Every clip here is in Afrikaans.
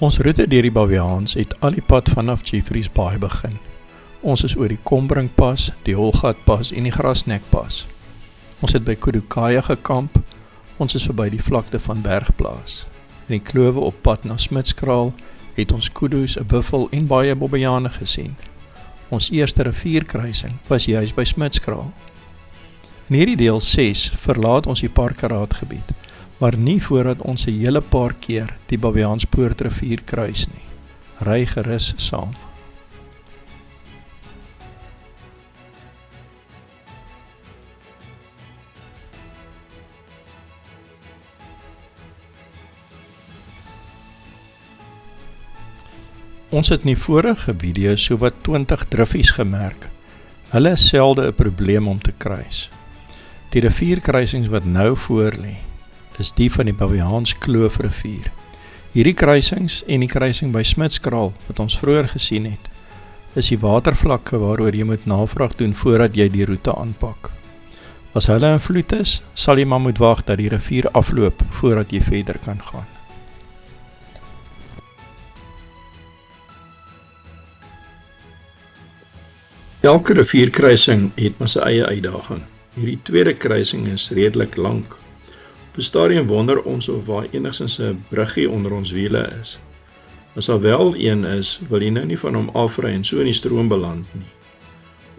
Ons roete deur die Baviaans het al die pad vanaf Jeffreys Bay begin. Ons is oor die Kombrinkpas, die Holgatpas en die Grasnekpas. Ons het by Kudukaya gekamp, ons is verby die vlakte van Bergplaas. In die klove op pad na Smitskraal het ons kudu's, 'n buffel en baie bobbejane gesien. Ons eerste rivierkruising was juis by Smitskraal. In hierdie deel 6 verlaat ons die parkeraadgebied, maar nie voordat ons 'n hele paar keer die Baviaanspoort rivier kruis nie. Ry gerus saam. Ons het in die vorige video sowat 20 driffies gemerk. Hulle is selde 'n probleem om te kruis. Die rivierkruisings wat nou voor lê, is die van die Baviaans Kloofrivier. Hierdie kruisings en die kruising by Smitskraal, wat ons vroeër gesien het, is die watervlakke waaroor jy moet navraag doen voordat jy die roete aanpak. As hulle in vloed is, sal jy maar moet wag dat die rivier afloop voordat jy verder kan gaan. Elke rivierkruising het maar sy eie uitdaging. Hierdie tweede kruising is redelik lank. Op 'n stadium wonder ons of waar enigstens 'n bruggie onder ons wiele is. As daar wel een is, wil jy nou nie van hom afry en so in die stroom beland nie.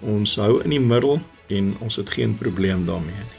Ons hou in die middel en ons het geen probleem daarmee nie.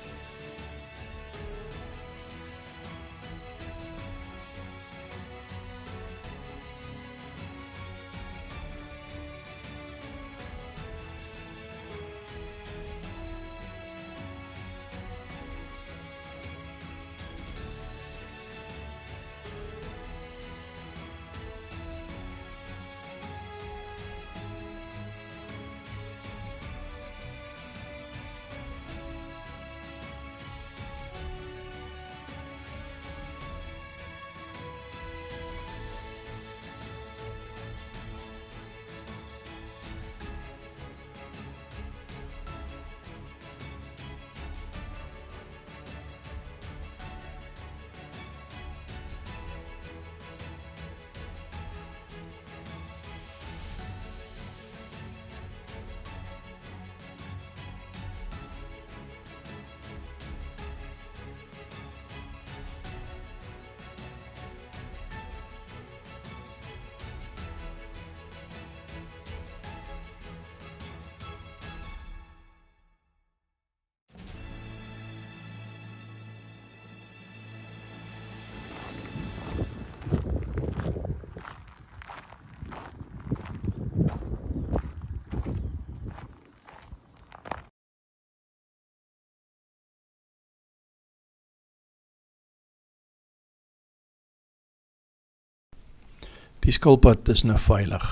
Die skilpad is nou veilig.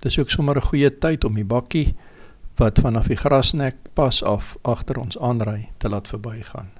Dis ook sommer 'n goeie tyd om die bakkie, wat vanaf die Grasnekpas af agter ons aanry, te laat verbygaan.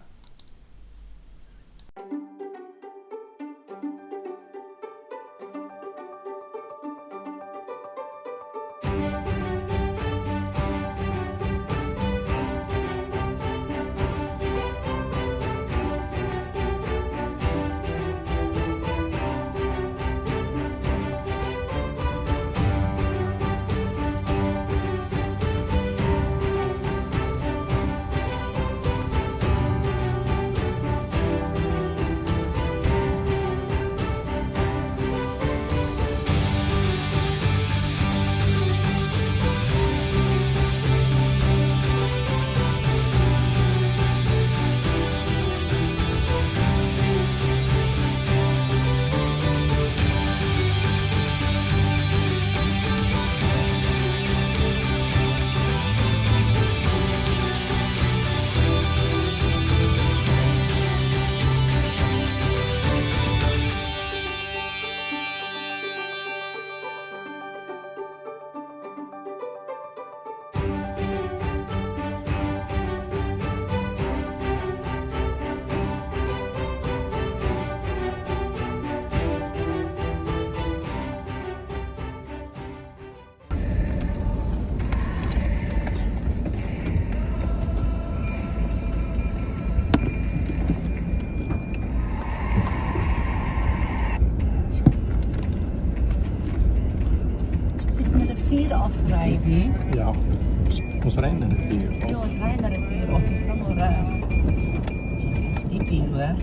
Friday. Ja. Ons ry in 'n rivier. Ja, ons ry na 'n rivier of is nou maar reg. Dis is diep hier, hoor.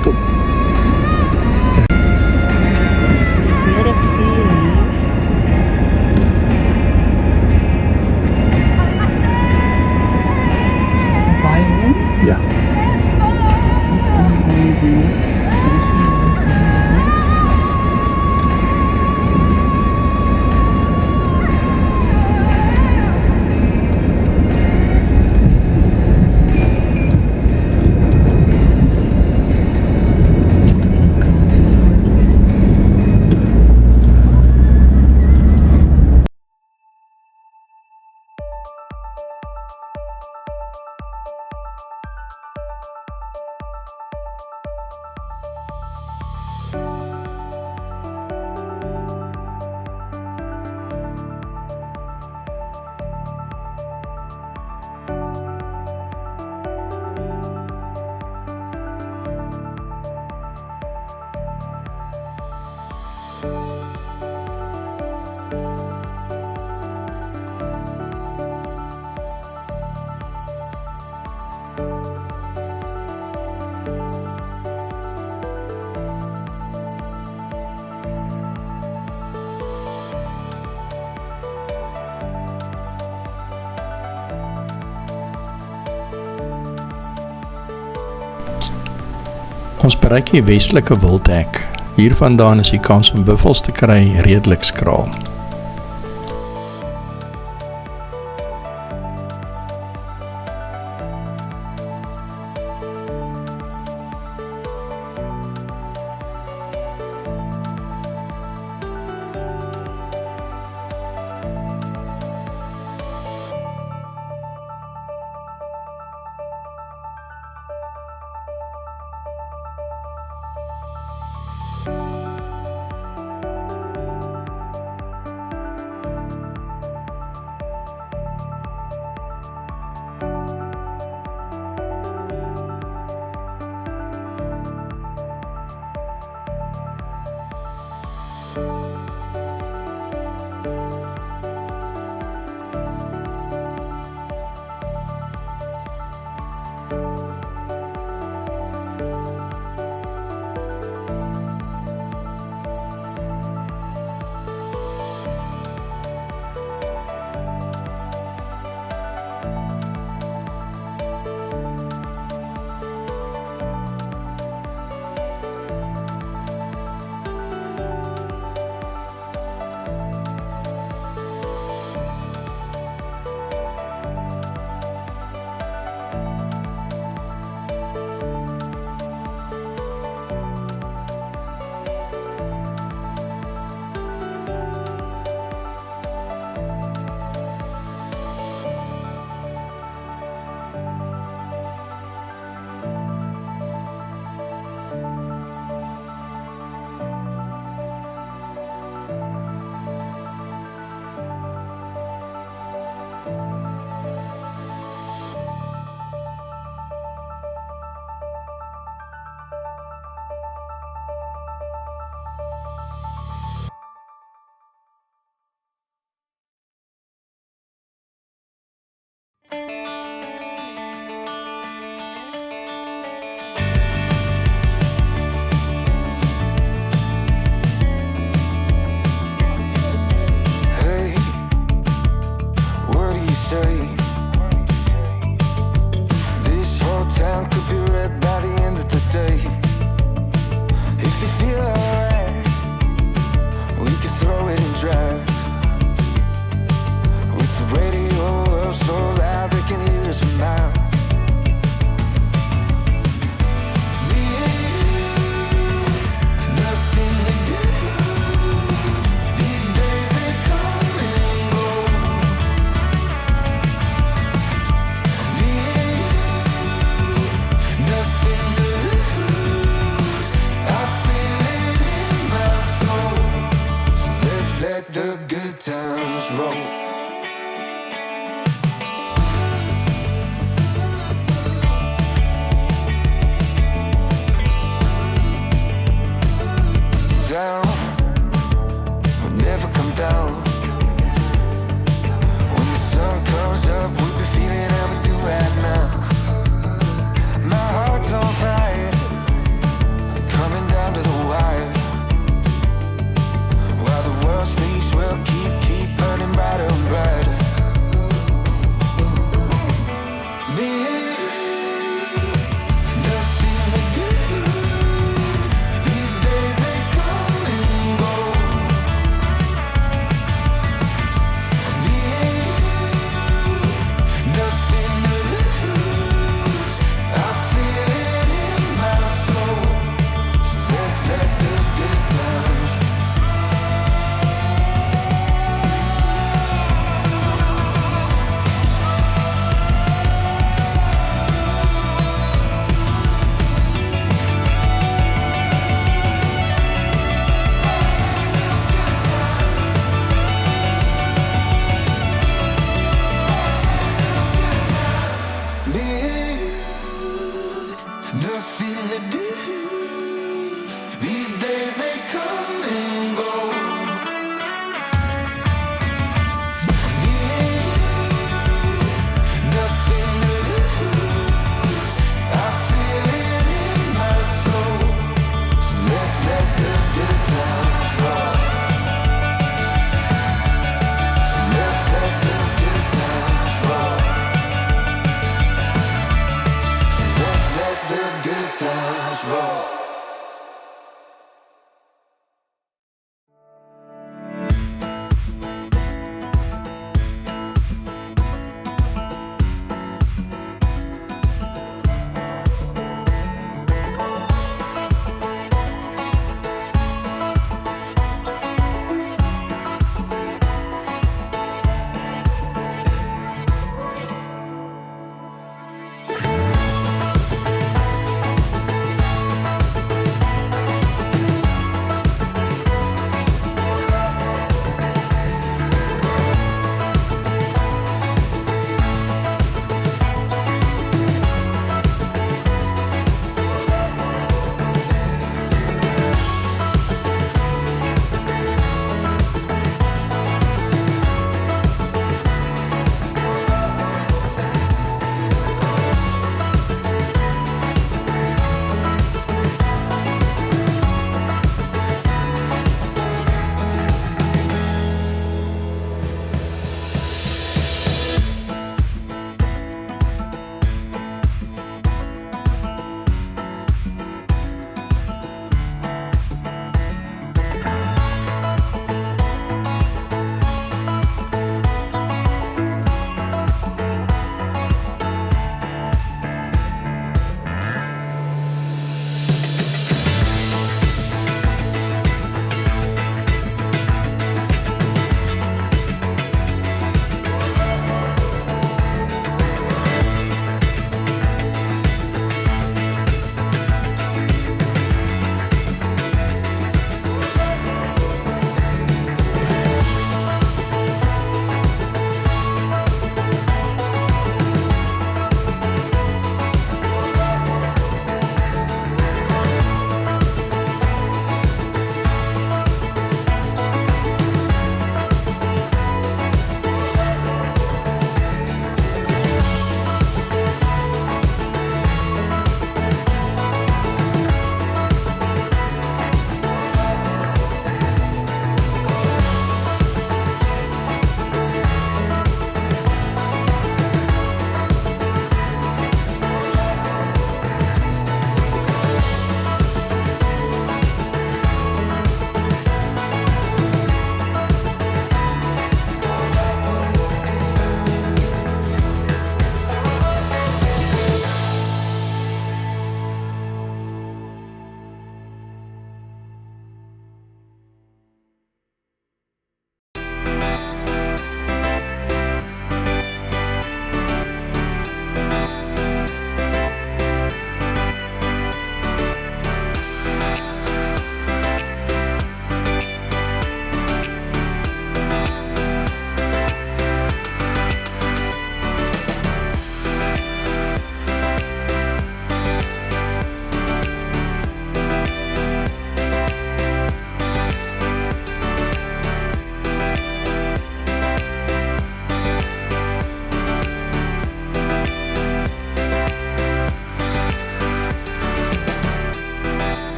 Stop. Dis meer 'n rivier hier. Is dit baie mooi? Ja. Ons bereik die westelike wildhek. Hiervandaan is die kans om buffels te kry redelik skraal.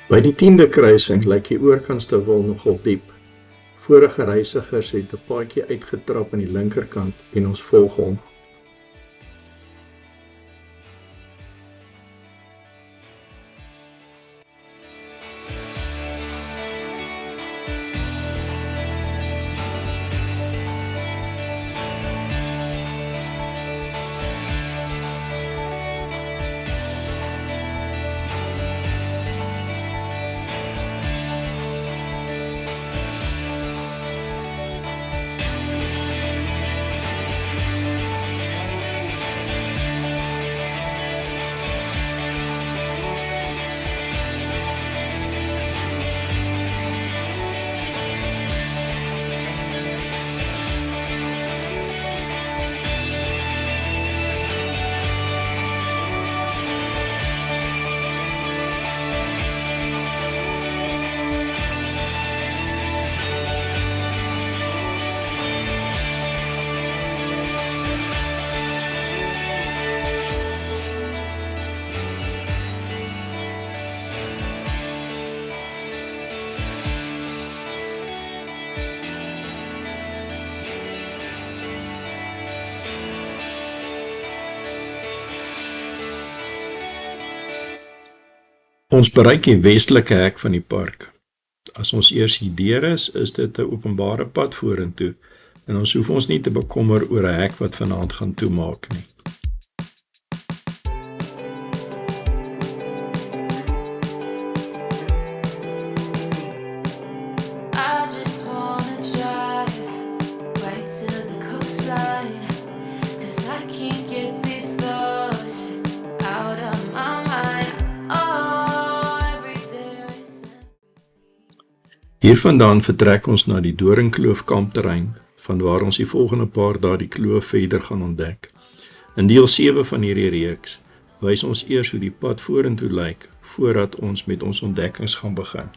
By die 10de kruising lyk die oorkantste-wal nogal diep. Vorige reisigers het 'n paadjie uitgetrap aan die linkerkant en ons volg hom. Ons bereik die westelike hek van die park. As ons eers hier deur is dit 'n openbare pad vorentoe en ons hoef ons nie te bekommer oor 'n hek wat vanaand gaan toemaak nie. Hiervandaan vertrek ons na die Doringkloof kampterrein, vanwaar ons die volgende paar dae die kloof verder gaan ontdek. In deel 7 van hierdie reeks wys ons eers hoe die pad vorentoe lyk, voordat ons met ons ontdekkings gaan begin.